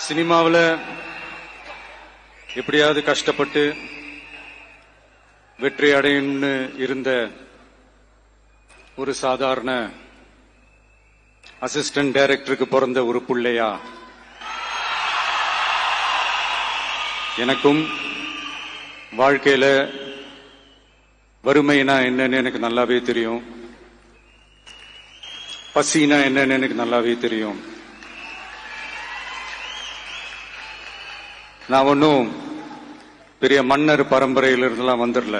சினிமாவில் எப்படியாவது கஷ்டப்பட்டு வெற்றி அடையணும்னு இருந்த ஒரு சாதாரண அசிஸ்டன்ட் டைரக்டருக்கு பிறந்த ஒரு புள்ளையா எனக்கும் வாழ்க்கையில வறுமைனா என்னன்னு எனக்கு நல்லாவே தெரியும், பசினா என்னன்னு எனக்கு நல்லாவே தெரியும். நான் ஒன்னும் பெரிய மன்னர் பரம்பரையிலிருந்தெல்லாம் வந்துடல.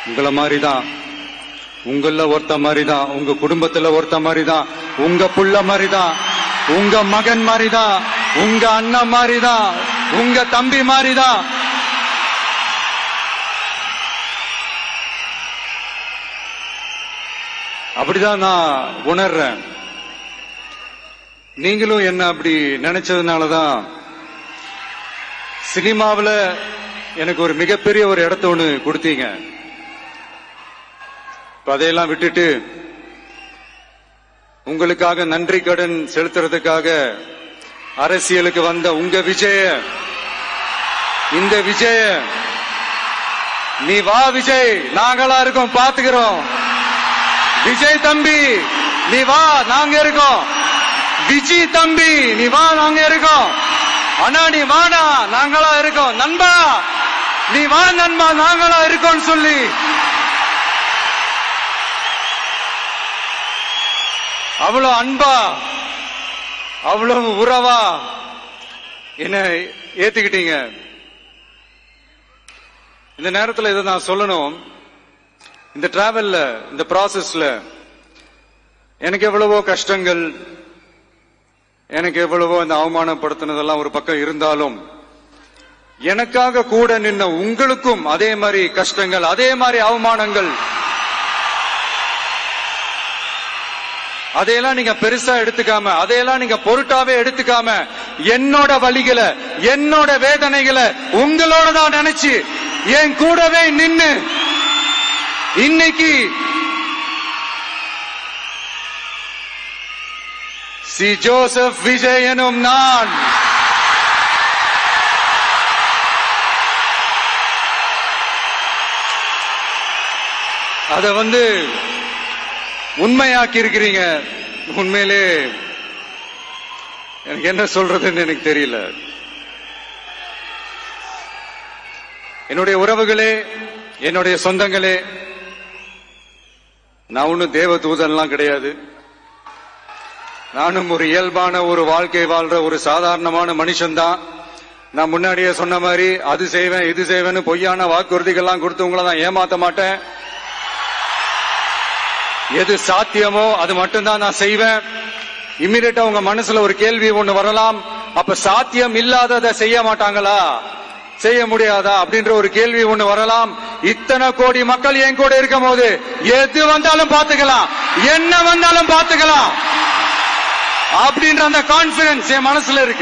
உங்களை மாதிரிதான், உங்கள ஒருத்த மாதிரிதான், உங்க குடும்பத்துல ஒருத்த மாதிரிதான், உங்க புள்ள மாதிரிதான், உங்க மகன் மாதிரிதான், உங்க அண்ணன் மாதிரிதான், உங்க தம்பி மாதிரிதான். அப்படிதான் நான் உணர்றேன். நீங்களும் என்ன அப்படி நினைச்சதுனாலதான் சினிமாவில் எனக்கு ஒரு மிகப்பெரிய ஒரு இடத்த ஒண்ணு கொடுத்தீங்க. அதையெல்லாம் விட்டுட்டு உங்களுக்காக நன்றி கடன் செலுத்துறதுக்காக அரசியலுக்கு வந்த உங்க விஜய, இந்த விஜய, நீ வா விஜய், நாங்களா இருக்கோம், பாத்துக்கிறோம். விஜய் தம்பி நீ வா, நாங்க இருக்கோம். விஜய் தம்பி நீ வா, நாங்க இருக்கோம். அண்ணா நீ வாடா, நாங்களா இருக்கோம். நண்பா நீ வா நண்பா, நாங்களா இருக்கோம் சொல்லி அவ்வளவு அன்பா, அவ்வளவு உறவா என்ன ஏத்துக்கிட்டீங்க. இந்த நேரத்தில் இதை நான் சொல்லணும். இந்த டிராவல்ல, இந்த ப்ராசஸ்ல எனக்கு எவ்வளவோ கஷ்டங்கள், எனக்கு எவ்வளவோ இந்த அவமானப்படுத்தினதெல்லாம் ஒரு பக்கம் இருந்தாலும், எனக்காக கூட நின்ன உங்களுக்கும் அதே மாதிரி கஷ்டங்கள், அதே மாதிரி அவமானங்கள், அதையெல்லாம் நீங்க பெருசா எடுத்துக்காம, அதையெல்லாம் நீங்க பொருட்டாவே எடுத்துக்காம, என்னோட வலிகளை, என்னோட வேதனைகளை உங்களோட தான் நினைச்சு என் கூடவே நின்னு இன்னைக்கு சி ஜோசப் விஜய் எனும் நான் அத உண்மையாக்கி இருக்கிறீங்க. உண்மையிலே எனக்கு என்ன சொல்றதுன்னு எனக்கு தெரியல. என்னுடைய உறவுகளே, என்னுடைய சொந்தங்களே, நான் ஒன்னும் தேவ தூதன்லாம் கிடையாது. நானும் ஒரு இயல்பான ஒரு வாழ்க்கை வாழ்ற ஒரு சாதாரணமான மனுஷன்தான். நான் முன்னாடியே சொன்ன மாதிரி அது செய்வேன் இது செய்வேன்னு பொய்யான வாக்குறுதிகள்லாம் கொடுத்து உங்களை நான் ஏமாத்த மாட்டேன். எது சாத்தியமோ அது மட்டும்தான் நான் செய்வேன். இம்மிடியட்டா உங்க மனசுல ஒரு கேள்வி ஒண்ணு வரலாம், அப்ப சாத்தியம் இல்லாததை செய்ய மாட்டாங்களா, செய்ய முடியாதா அப்படின்ற ஒரு கேள்வி ஒண்ணு வரலாம். இத்தனை கோடி மக்கள் என் கூட இருக்கும் போது எது வந்தாலும் பாத்துக்கலாம், என்ன வந்தாலும் பாத்துக்கலாம் அப்படின்ற அந்த கான்பிடன்ஸ் என் மனசுல இருக்கு.